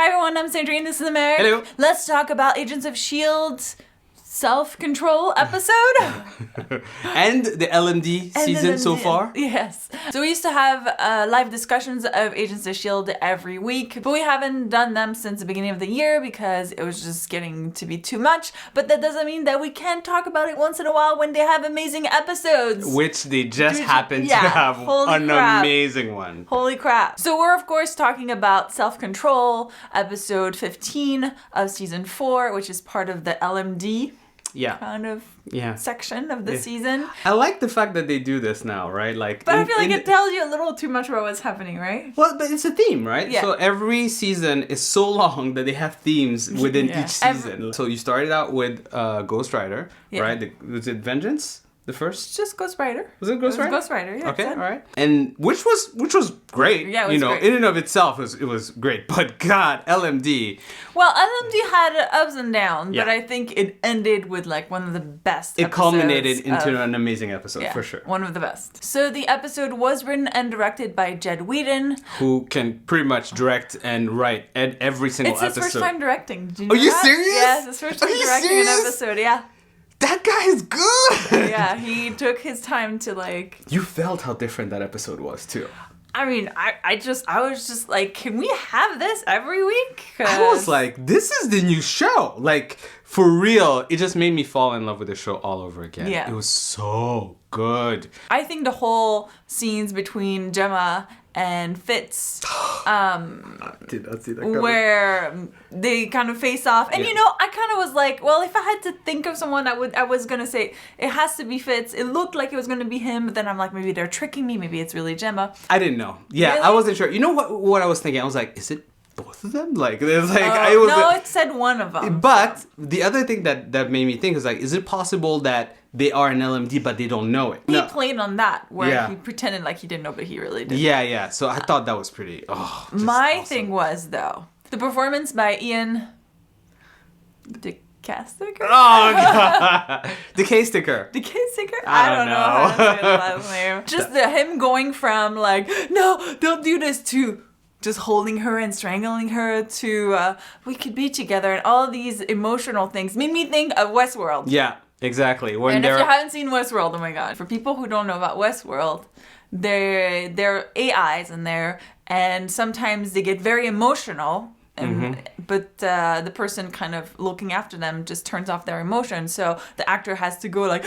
everyone, I'm Sandrine, this is Americ. Hello. Let's talk about Agents of S.h.i.e.L.D.'s self-control episode. And the LMD season so far. Yes. So we used to have live discussions of Agents of S.h.i.e.L.D. every week, but we haven't done them since the beginning of the year because it was just getting to be too much. But that doesn't mean that we can't talk about it once in a while when they have amazing episodes. Which they just happen to have an amazing one. Holy crap. So we're, of course, talking about Self-Control, episode 15 of season 4, which is part of the LMD. Kind of section of the season. I like the fact that they do this now, right? But I feel like it tells you a little too much about what's happening, right? Well, but it's a theme, right? Yeah. So every season is so long that they have themes within each season. So you started out with Ghost Rider, right? Was it Vengeance? The first? Just Ghost Rider. Was it Ghost Rider? Ghost Rider, yeah. Okay, all right. And which was great. Yeah, it was great. In and of itself, it was great. But God, LMD. Well, LMD had ups and downs, but I think it ended with like one of the best episodes. It culminated into an amazing episode, for sure. One of the best. So the episode was written and directed by Jed Whedon. Who can pretty much direct and write every single episode. It's his first time directing. Are you serious? Yes, his first time directing an episode, yeah. That guy is good! Yeah, he took his time to like... You felt how different that episode was, too. I mean, I was just like, can we have this every week? I was like, this is the new show. Like, for real, it just made me fall in love with the show all over again. Yeah. It was so good. I think the whole scenes between Gemma and Fitz, Did not see that coming. where they kind of face off. And I kind of was like, well, if I had to think of someone, I was going to say, it has to be Fitz. It looked like it was going to be him, but then I'm like, maybe they're tricking me. Maybe it's really Gemma. I didn't know. Yeah, Really? I wasn't sure. You know what I was thinking? I was like, is it both of them? Like, it's like, it said one of them. But the other thing that made me think is like, is it possible that they are an LMD but they don't know it? He played on that where he pretended like he didn't know, but he really did. Yeah. So I thought that was pretty. My awesome. thing was though the performance by Ian DeCasticker. Oh god, the K-sticker. DeCasticker. I don't know how to say the last name. Just him going from like, no, don't do this, to just holding her and strangling her, to we could be together, and all these emotional things made me think of Westworld. Yeah, exactly. And if you haven't seen Westworld, oh my god. For people who don't know about Westworld, they're AIs in there, and sometimes they get very emotional, but the person kind of looking after them just turns off their emotion, so the actor has to go like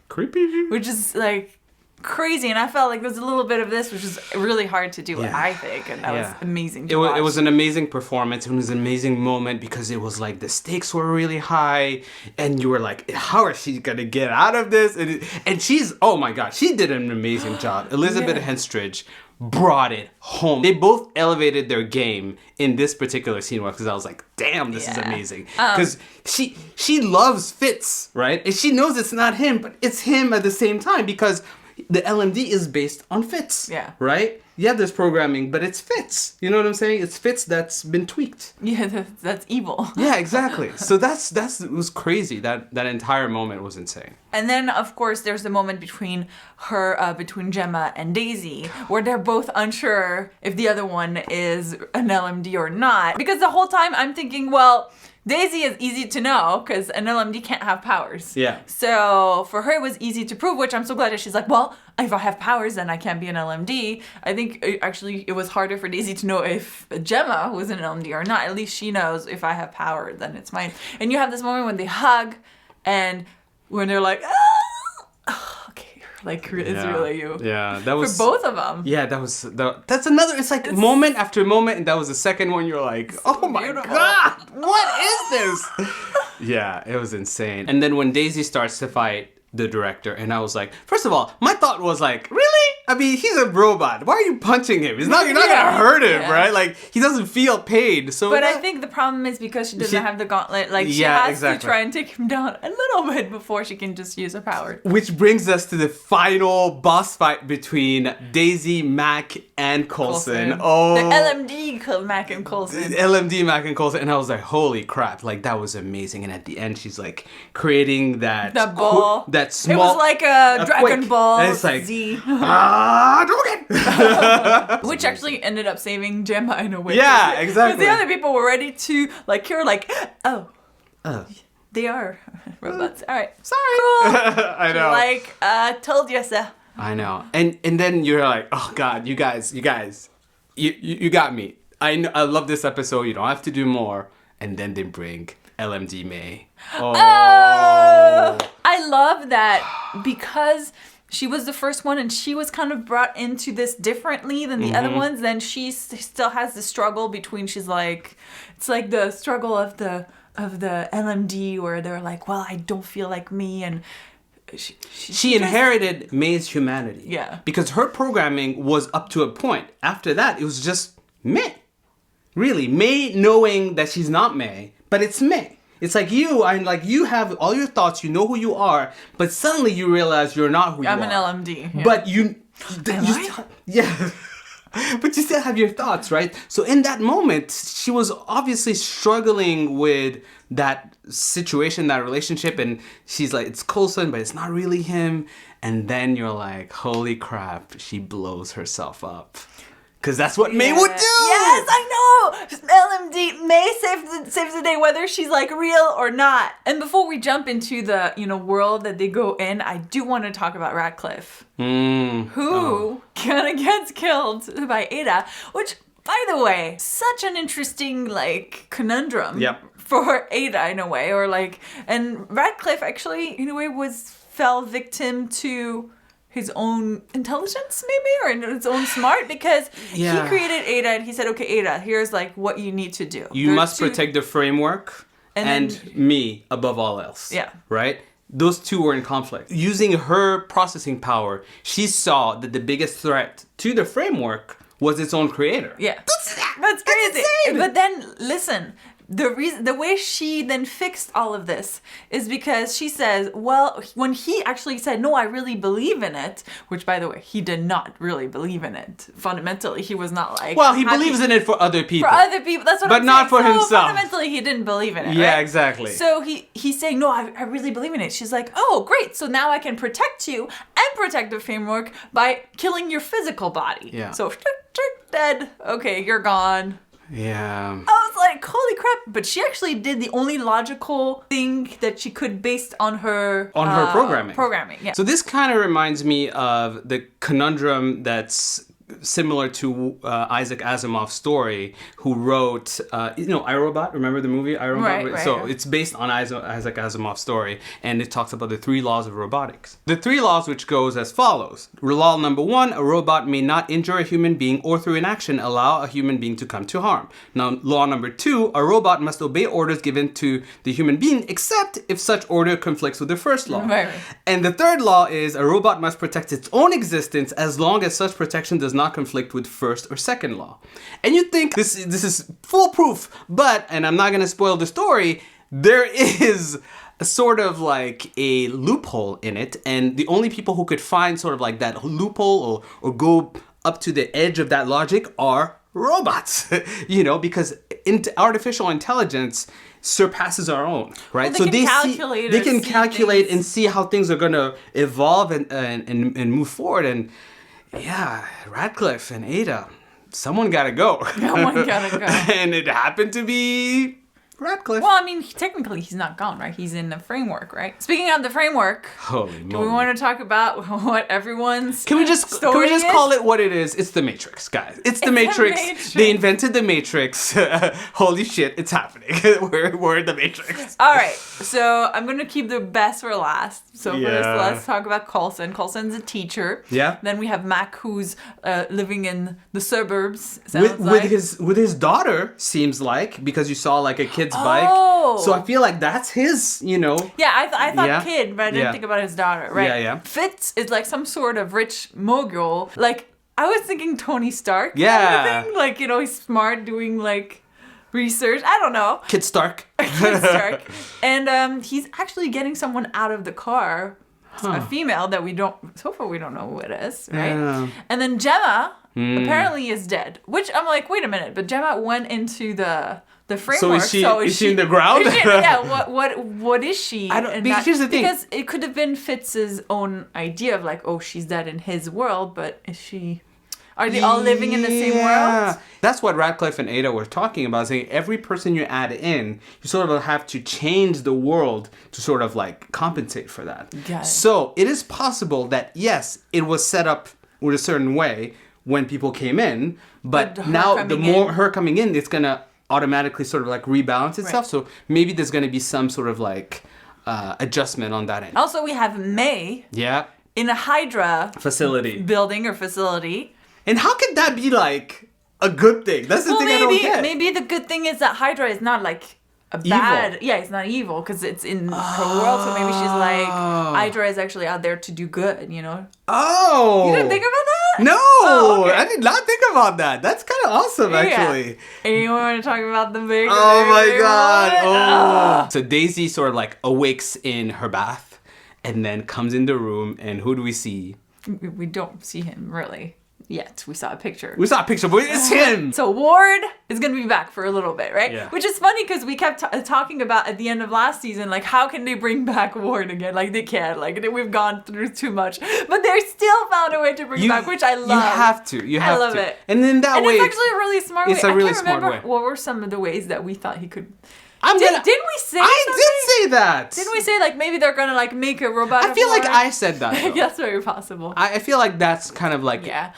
creepy, which is like crazy. And I felt like there's a little bit of this, which is really hard to do, I think, and that was amazing to watch. It was an amazing performance. It was an amazing moment because it was like the stakes were really high, and you were like, how is she gonna get out of this? And she's, oh my god, she did an amazing job. Elizabeth Henstridge brought it home. They both elevated their game in this particular scene because I was like, damn, this is amazing. Because she loves Fitz, right? And she knows it's not him, but it's him at the same time because the LMD is based on Fitz, right? Yeah, there's programming, but it's Fitz. You know what I'm saying? It's Fitz that's been tweaked. Yeah, that's evil. Yeah, exactly. So it was crazy. That entire moment was insane. And then, of course, there's the moment between Gemma and Daisy, where they're both unsure if the other one is an LMD or not. Because the whole time I'm thinking, well, Daisy is easy to know because an LMD can't have powers. Yeah. So for her, it was easy to prove, which I'm so glad that she's like, well, if I have powers, then I can't be an LMD. I think actually it was harder for Daisy to know if Gemma was an LMD or not. At least she knows if I have power, then it's mine. And you have this moment when they hug and when they're like, okay, like it's really you. Yeah, that was for both of them. Yeah, that's another. It's like moment after moment, and that was the second one. You're like, oh my god, what is this? Yeah, it was insane. And then when Daisy starts to fight the director, and I was like, first of all, my thought was like, really? I mean, he's a robot. Why are you punching him? You're not gonna hurt him, right? Like, he doesn't feel pain. So, but I think the problem is because she doesn't have the gauntlet. Like, she has to try and take him down a little bit before she can just use her power. Which brings us to the final boss fight between Daisy, Mac, and Coulson. Oh, the LMD Mac and Coulson. LMD Mac and Coulson, and I was like, holy crap! Like, that was amazing. And at the end, she's like creating that ball, that small. It was like a Dragon Ball and it's like, Z. Hadouken! Which actually ended up saving Gemma in a way. Yeah, exactly. Because the other people were ready to like cure, like, oh, they are robots. All right, sorry. Cool. I know. Like, told you so. I know. And then you're like, oh God, you guys, you got me. I love this episode. You don't have to do more. And then they bring LMD May. Oh. I love that because she was the first one and she was kind of brought into this differently than the other ones. Then she still has the struggle between, she's like, it's like the struggle of the LMD where they're like, well, I don't feel like me, and she inherited May's humanity. Yeah. Because her programming was up to a point. After that, it was just May. Really, May knowing that she's not May, but it's May. It's like you have all your thoughts, you know who you are, but suddenly you realize you're not who you are. I'm an LMD. Yeah. But yeah. But you still have your thoughts, right? So in that moment, she was obviously struggling with that situation, that relationship, and she's like, it's Coulson, but it's not really him. And then you're like, holy crap, she blows herself up. Because that's what May would do! Yes, I know! LMD, May saves the day, whether she's like real or not. And before we jump into the, world that they go in, I do want to talk about Ratcliffe. Who kind of gets killed by Ada, which, by the way, such an interesting, conundrum for Ada in a way. And Ratcliffe actually, in a way, fell victim to his own intelligence, maybe, or his own smart, because he created Ada and he said, okay, Ada, here's what you need to do. You must protect the framework and me above all else. Yeah. Right? Those two were in conflict. Using her processing power, she saw that the biggest threat to the framework was its own creator. Yeah. That's crazy. Insane. But then, listen, the way she then fixed all of this is because she says, well, when he actually said, no, I really believe in it, which, by the way, he did not really believe in it. Fundamentally, he was not like... Well, he believes in it for other people. For other people, that's what I'm saying. But not for himself. Fundamentally, he didn't believe in it, Yeah, right? exactly. So he's saying, no, I really believe in it. She's like, oh, great. So now I can protect you and protect the framework by killing your physical body. Yeah. So, dead. Okay, you're gone. Yeah. I was like, holy crap. But she actually did the only logical thing that she could based on her... programming. Yeah. So this kind of reminds me of the conundrum that's similar to Isaac Asimov's story, who wrote, iRobot. Remember the movie iRobot? Right. So it's based on Isaac Asimov's story, and it talks about the 3 laws of robotics. The 3 laws, which goes as follows. Law number 1, a robot may not injure a human being or through inaction allow a human being to come to harm. Now, law number 2, a robot must obey orders given to the human being, except if such order conflicts with the first law. Right. And the 3rd law is a robot must protect its own existence as long as such protection does not conflict with first or second law. And you think this is foolproof, but, and I'm not going to spoil the story, there is a sort of a loophole in it, and the only people who could find sort of that loophole or go up to the edge of that logic are robots, because artificial intelligence surpasses our own, right? Well, they can calculate and see how things are going to evolve and move forward. And yeah, Ratcliffe and Ada, someone gotta go. Someone gotta go. And it happened to be Ratcliffe. Well, I mean, technically he's not gone, right? He's in the framework, right? Speaking of the framework, holy moly. Do we want to talk about what everyone's Can we just call it what it is? It's the Matrix, guys. It's the Matrix. They invented the Matrix. Holy shit, it's happening. We're in the Matrix. All right, so I'm going to keep the best for last. So first, Yeah. let's talk about Coulson. Coulson's a teacher. Yeah. Then we have Mac, who's living in the surbs. With his daughter, seems like, because you saw a kid's bike. So I feel like that's his, Yeah, I thought kid, but I didn't Yeah. think about his daughter, right? Yeah. Fitz is some sort of rich mogul. I was thinking Tony Stark. Yeah. Kind of thing. He's smart doing research. I don't know. Kid Stark. Kid Stark. And he's actually getting someone out of the car. A female that so far we don't know who it is, right? Yeah. And then Gemma apparently is dead. Which I'm like, wait a minute, but Gemma went into the framework. So is she in the ground? What is she? I don't. Because here's the thing. Because it could have been Fitz's own idea of like, oh, she's dead in his world, but is she? Are they all living in the same world? That's what Ratcliffe and Ada were talking about, saying every person you add in, you sort of have to change the world to sort of like compensate for that. Got it. So it is possible that, yes, it was set up with a certain way when people came in, but now her coming in, it's going to automatically sort of like rebalance itself. Right. So maybe there's going to be some sort of like adjustment on that end. Also, we have May. Yeah. In a Hydra building or facility. And how could that be like a good thing? That's the thing I don't get. Maybe the good thing is that Hydra is not like a bad... Evil. Yeah, it's not evil because it's in her world. So maybe she's like, Hydra is actually out there to do good, you know? Oh! You didn't think about that? No! Oh, okay. I did not think about that. That's kind of awesome, actually. And you want to talk about the big... Oh my god! Oh. So Daisy sort of like awakes in her bath and then comes in the room, and who do we see? We don't see him, really. Yet. We saw a picture. But it's him! So Ward is going to be back for a little bit, right? Yeah. Which is funny because we kept talking about at the end of last season, like, how can they bring back Ward again? Like, they can't. Like, we've gone through too much. But they still found a way to bring him back, which I love. You have to. I love it. And then that way... it's actually a really smart way. It's a really smart way. What were some of the ways that we thought he could... Didn't we say I something? did say that. Didn't we say, like, maybe they're going to, like, make a robot I feel like I said that, though. That's very possible. I feel like that's kind of like an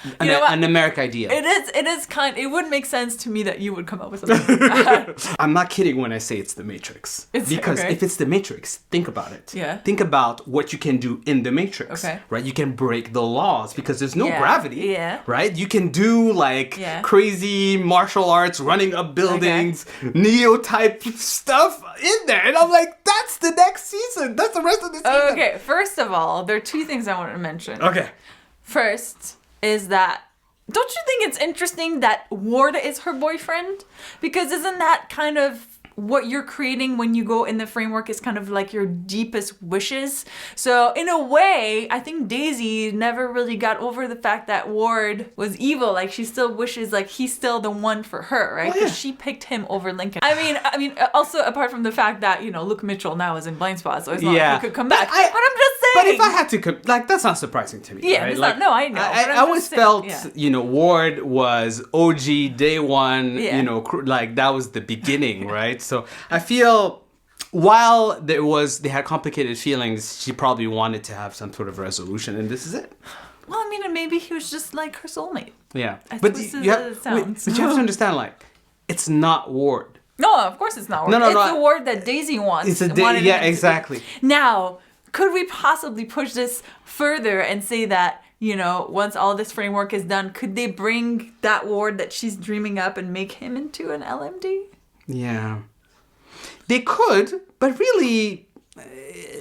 Americ idea. It is it would make sense to me that you would come up with something like that. I'm not kidding when I say it's the Matrix. Because if it's the Matrix, think about it. Yeah. Think about what you can do in the Matrix. Okay. Right? You can break the laws because there's no gravity. Yeah. Right? You can do like crazy martial arts, running up buildings, Neo-type stuff in there. And I'm like, that's the next season. That's the rest of the season. Okay, first of all, there are two things I want to mention. Okay. First is that, don't you think it's interesting that Ward is her boyfriend? Because isn't that kind of what you're creating when you go in the framework is kind of like your deepest wishes? So in a way, I think Daisy never really got over the fact that Ward was evil. Like, she still wishes like he's still the one for her, right? Because she picked him over Lincoln. I mean, also apart from the fact that, you know, Luke Mitchell now is in blind spot, so it's not like he could come back. But I'm just saying. But if I had to, like, that's not surprising to me. Yeah, right? it's like, not. No, I know. I always felt, you know, Ward was OG day one. Yeah. You know, like that was the beginning, right? So I feel while they had complicated feelings, she probably wanted to have some sort of resolution, and this is it. Well, I mean, and maybe he was just like her soulmate. Yeah, but you have to understand, like, it's not Ward. No, of course it's not Ward. It's the Ward that Daisy wants. It's exactly. Now, could we possibly push this further and say that, you know, once all this framework is done, could they bring that Ward that she's dreaming up and make him into an LMD? Yeah. They could, but really,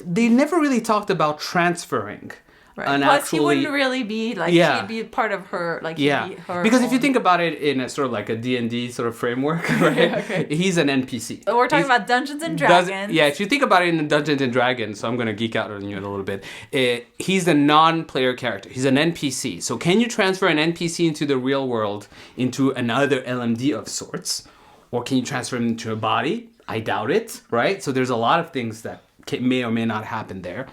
they never really talked about transferring. Right. Plus, he wouldn't really be, like, she'd be part of her, like, he'd be her because if you think about it in a sort of like a D&D sort of framework, right, he's an NPC. We're talking about Dungeons and Dragons. If you think about it in Dungeons and Dragons, so I'm going to geek out on you in a little bit, he's a non-player character. He's an NPC. So can you transfer an NPC into the real world into another LMD of sorts? Or can you transfer him into a body? I doubt it, right? So there's a lot of things that may or may not happen there.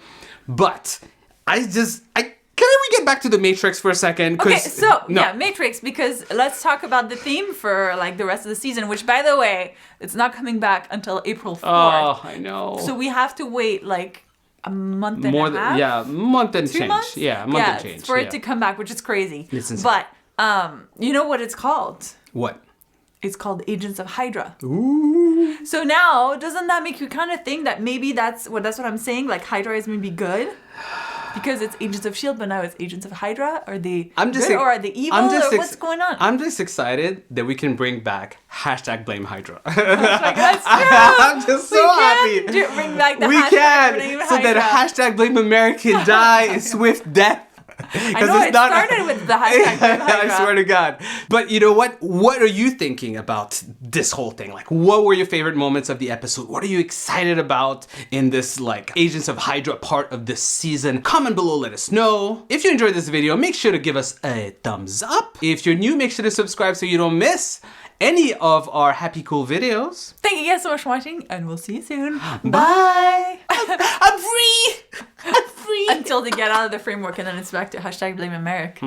But can we get back to the Matrix for a second? Okay, so Matrix, because let's talk about the theme for like the rest of the season, which, by the way, it's not coming back until April 4th. Oh, I know. So we have to wait like a month and a half? Month and 2 change. months? Yeah, month and change. For it to come back, which is crazy. It's insane. But you know what it's called? What? It's called Agents of Hydra. Ooh. So now, doesn't that make you kind of think that maybe that's what I'm saying? Like, Hydra is maybe good? Because it's Agents of S.h.i.e.L.D., but now it's Agents of Hydra? Are they good or are they evil? Or what's going on? I'm just excited that we can bring back #blame Hydra. That's true. I'm just so happy. Bring back the #blame Hydra. So that #blame Americ can die a swift death. I know it started with the hashtag Blame Hydra. I swear to God. But you know what? What are you thinking about this whole thing? Like, what were your favorite moments of the episode? What are you excited about in this, like, Agents of Hydra part of this season? Comment below, let us know. If you enjoyed this video, make sure to give us a thumbs up. If you're new, make sure to subscribe so you don't miss any of our HappyCool videos. Thank you guys so much for watching, and we'll see you soon. Bye. I'm free. I'm free. Until they get out of the framework, and then it's back to hashtag Blame Americ.